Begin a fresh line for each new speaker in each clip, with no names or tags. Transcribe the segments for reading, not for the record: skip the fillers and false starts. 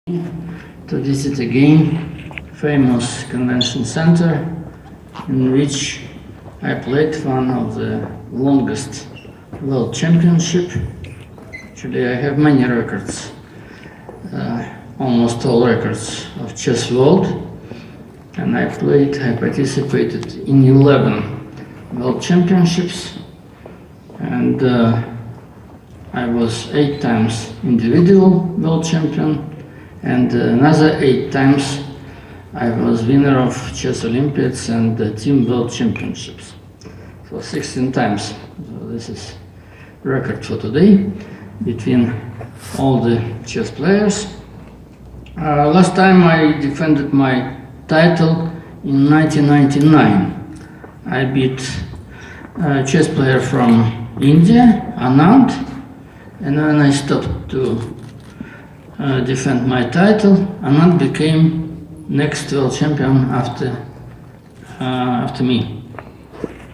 to visit again famous convention center in which I played one of the longest world championship. Actually, I have many records, almost all records of chess world, and I participated in 11 world championships, and I was 8 times individual world champion, and another 8 times I was winner of chess Olympiads and team world championships. So 16 times. So this is record for today between all the chess players. Last time I defended my title in 1999. I beat a chess player from India, Anand, and when I stopped to defend my title, Anand became next world champion after me.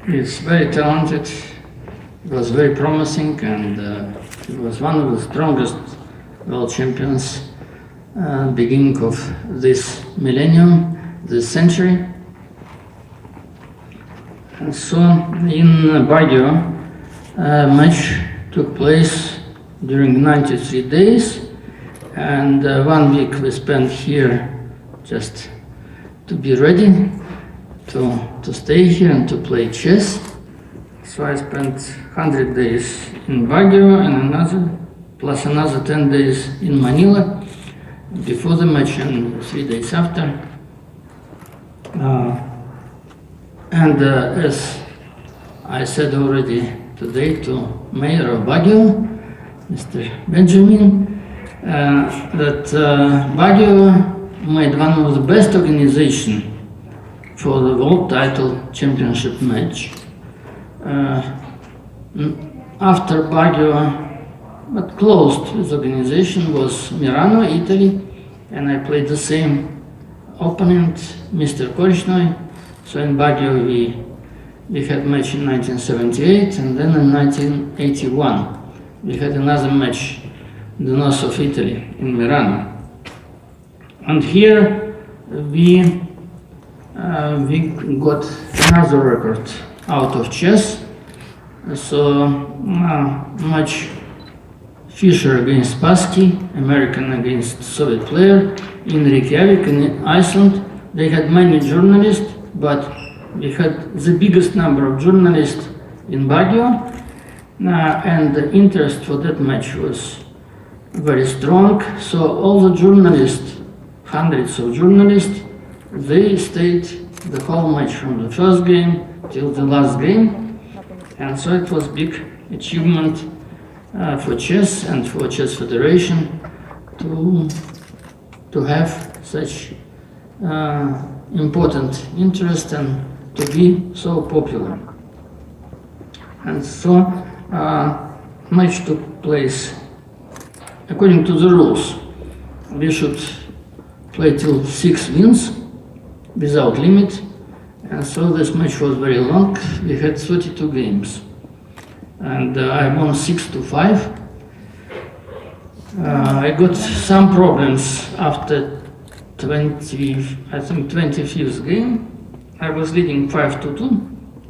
He's very talented, he was very promising, and he was one of the strongest world champions beginning of this millennium, this century. And so in Baguio, a match took place during 93 days, and 1 week we spent here just to be ready to stay here and to play chess. So I spent 100 days in Baguio and plus another 10 days in Manila before the match and 3 days after. As I said already today to Mayor of Baguio, Mr. Benjamin, that Baguio made one of the best organization for the world title championship match. After Baguio, but closed this organization, was Milano, Italy, and I played the same opponent, Mr. Korchnoi. So in Baguio we had match in 1978, and then in 1981 we had another match in the north of Italy, in Milano. And here we got another record out of chess. So match Fischer against Spassky, American against Soviet player, in Reykjavik in Iceland. They had many journalists, but we had the biggest number of journalists in Baguio, and the interest for that match was very strong. So all the journalists, hundreds of journalists, they stayed the whole match from the first game till the last game, and so it was big achievement for chess and for Chess Federation to have such important interest and to be so popular. And so match took place according to the rules. We should play till 6 wins without limit, and so this match was very long. We had 32 games, and I won 6-5. I got some problems after 25th game. I was leading 5-2,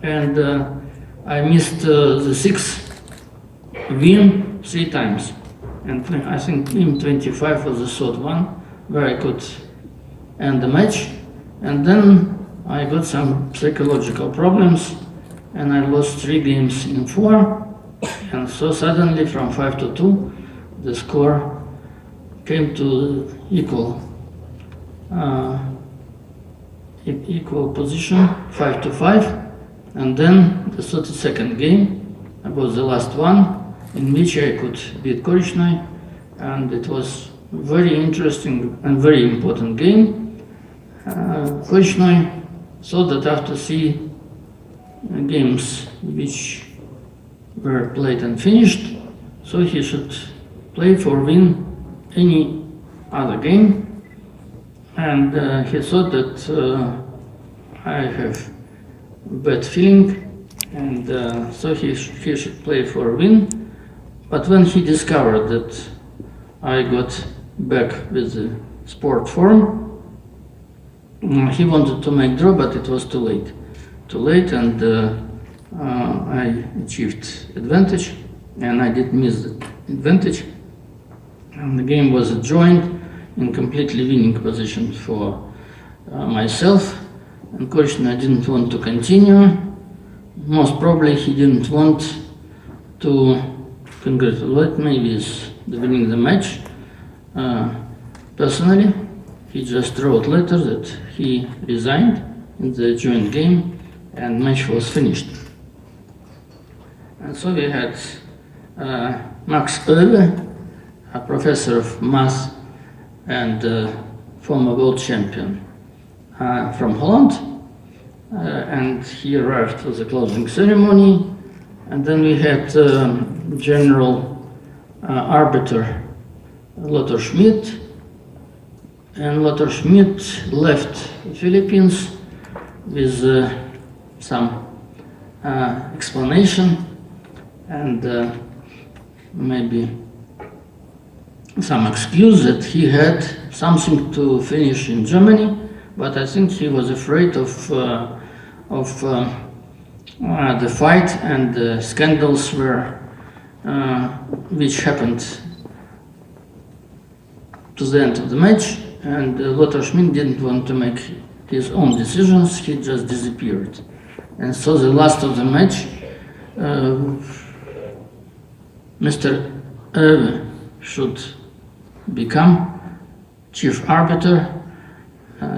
and I missed the 6th win 3 times, and I think in 25 was the third one where I could end the match. And then I got some psychological problems, and I lost 3 games in 4, and so suddenly from 5-2 the score came to equal position, 5-5. And then the 32nd game was the last one in which I could beat Korchnoi, and it was very interesting and very important game. Korchnoi thought that after 3 games which were played and finished, so he should play for win any other game, and he thought that I have bad feeling, and so he should play for win. But when he discovered that I got back with the sport form. He wanted to make draw, but it was too late. Too late, and I achieved advantage, and I did miss the advantage. And the game was adjoined in completely winning position for myself. And Korchnoi didn't want to continue. Most probably he didn't want to congratulate me with winning the match. Personally, he just wrote letter that he resigned in the joint game and match was finished. And so we had Max Oewe, a professor of math and former world champion from Holland, and he arrived for the closing ceremony. And then we had general arbiter Lothar Schmidt, and Lothar Schmidt left the Philippines with some explanation and maybe some excuse that he had something to finish in Germany, but I think he was afraid of the fight and the scandals which happened to the end of the match, and Lothar Schmidt didn't want to make his own decisions. He just disappeared. And so the last of the match, Mr. Oewe should become chief arbiter.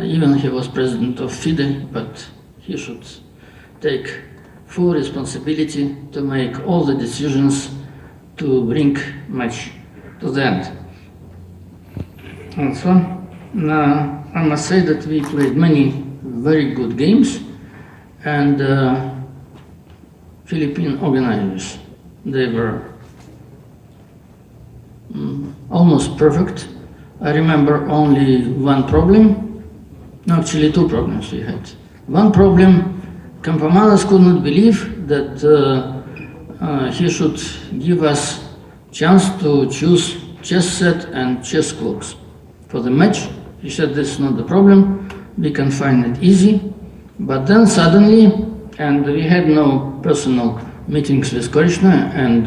Even he was president of FIDE, but he should take full responsibility to make all the decisions to bring match to the end. And so I must say that we played many very good games, and Philippine organizers, they were almost perfect. I remember only one problem, no, actually two problems we had. One problem, Campomanes could not believe that he should give us chance to choose chess set and chess clocks for the match. He said this is not the problem, we can find it easy. But then suddenly, and we had no personal meetings with Korchnoi and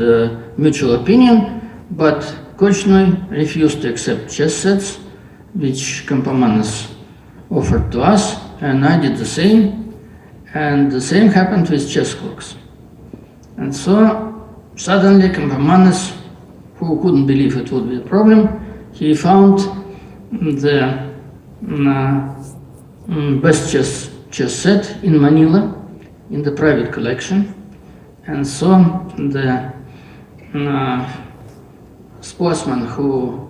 mutual opinion, but Korchnoi refused to accept chess sets, which Campomanes offered to us, and I did the same, and the same happened with chess clocks. And so suddenly Campomanes, who couldn't believe it would be a problem, he found the best chess set in Manila, in the private collection, and so the sportsman who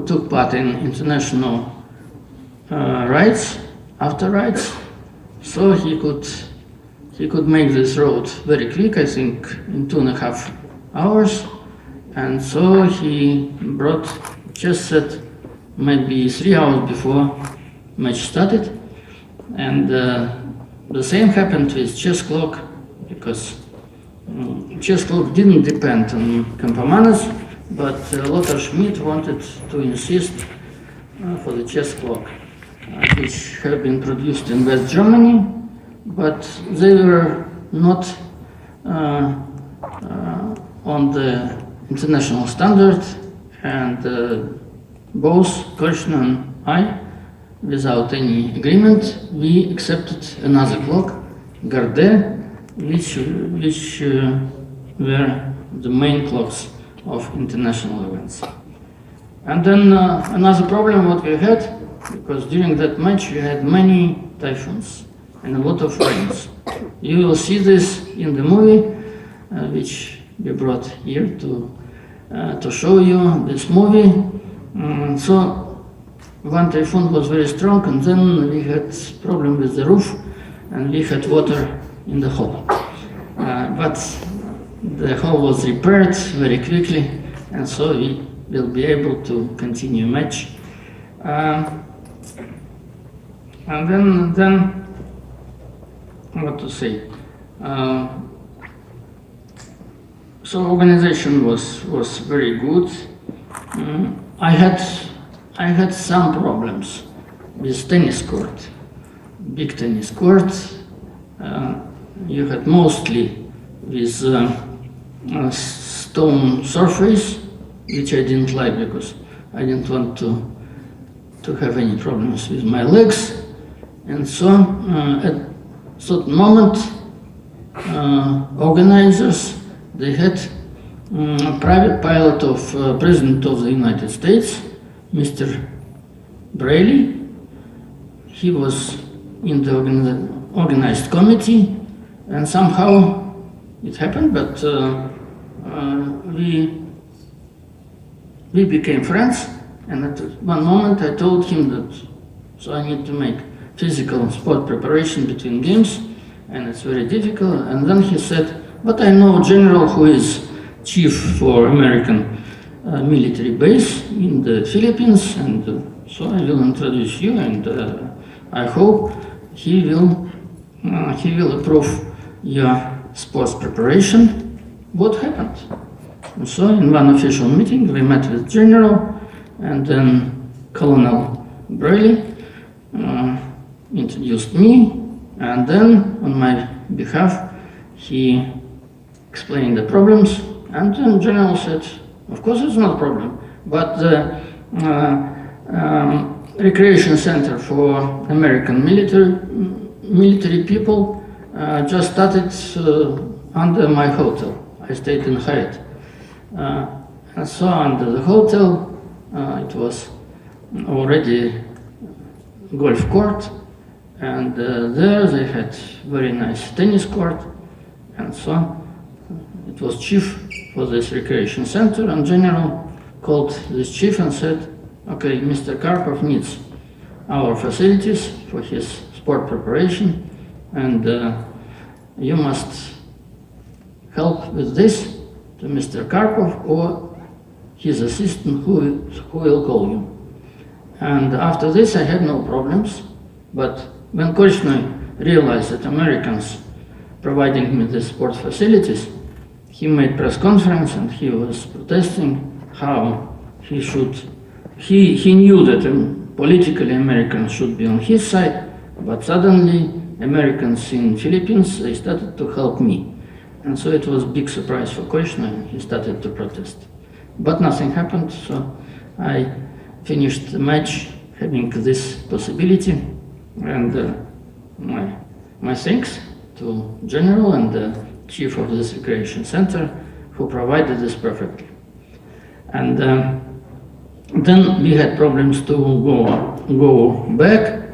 took part in international rides, after rides, so he could make this road very quick, I think in 2.5 hours, and so he brought chess set maybe 3 hours before match started, and the same happened with chess clock, because chess clock didn't depend on Campomanes, but Lothar Schmidt wanted to insist for the chess clock, which have been produced in West Germany, but they were not on the international standard, and both Korchnoi and I, without any agreement, we accepted another clock, Gardet, which were the main clocks of international events. And then another problem what we had, because during that match we had many typhoons and a lot of rains. You will see this in the movie, which we brought here to show you this movie. So one typhoon was very strong, and then we had problem with the roof, and we had water in the hall. But the hall was repaired very quickly, and so we will be able to continue match. And then what to say? So organization was very good. I had I had some problems with tennis court, big tennis court. You had mostly with a stone surface, which I didn't like because I didn't want to have any problems with my legs. And so at a certain moment, organizers, they had a private pilot of President of the United States, Mr. Braley. He was in the organized committee, and somehow it happened, but we became friends. And at one moment I told him that so I need to make physical and sport preparation between games, and it's very difficult. And then he said, but I know a general who is chief for American military base in the Philippines, and so I will introduce you, and I hope he will approve your sports preparation. What happened? And so in one official meeting we met with general, and then Colonel Braley introduced me, and then on my behalf he explained the problems, and then general said, of course it's not a problem, but the recreation center for American military people just started under my hotel. I stayed in Hyatt. And so under the hotel it was already golf court, and there they had very nice tennis court, and so it was chief for this recreation center, and general called this chief and said, okay, Mr. Karpov needs our facilities for his sport preparation, and you must help with this to Mr. Karpov or his assistant who will call you. And after this I had no problems, but when Korchnoi realized that Americans providing me the sports facilities, he made press conference and he was protesting how he knew that politically Americans should be on his side, but suddenly Americans in Philippines, they started to help me. And so it was a big surprise for Korchnoi, and he started to protest. But nothing happened, so I finished the match having this possibility, and my thanks to General and the chief of this recreation center who provided this perfectly. And then we had problems to go back,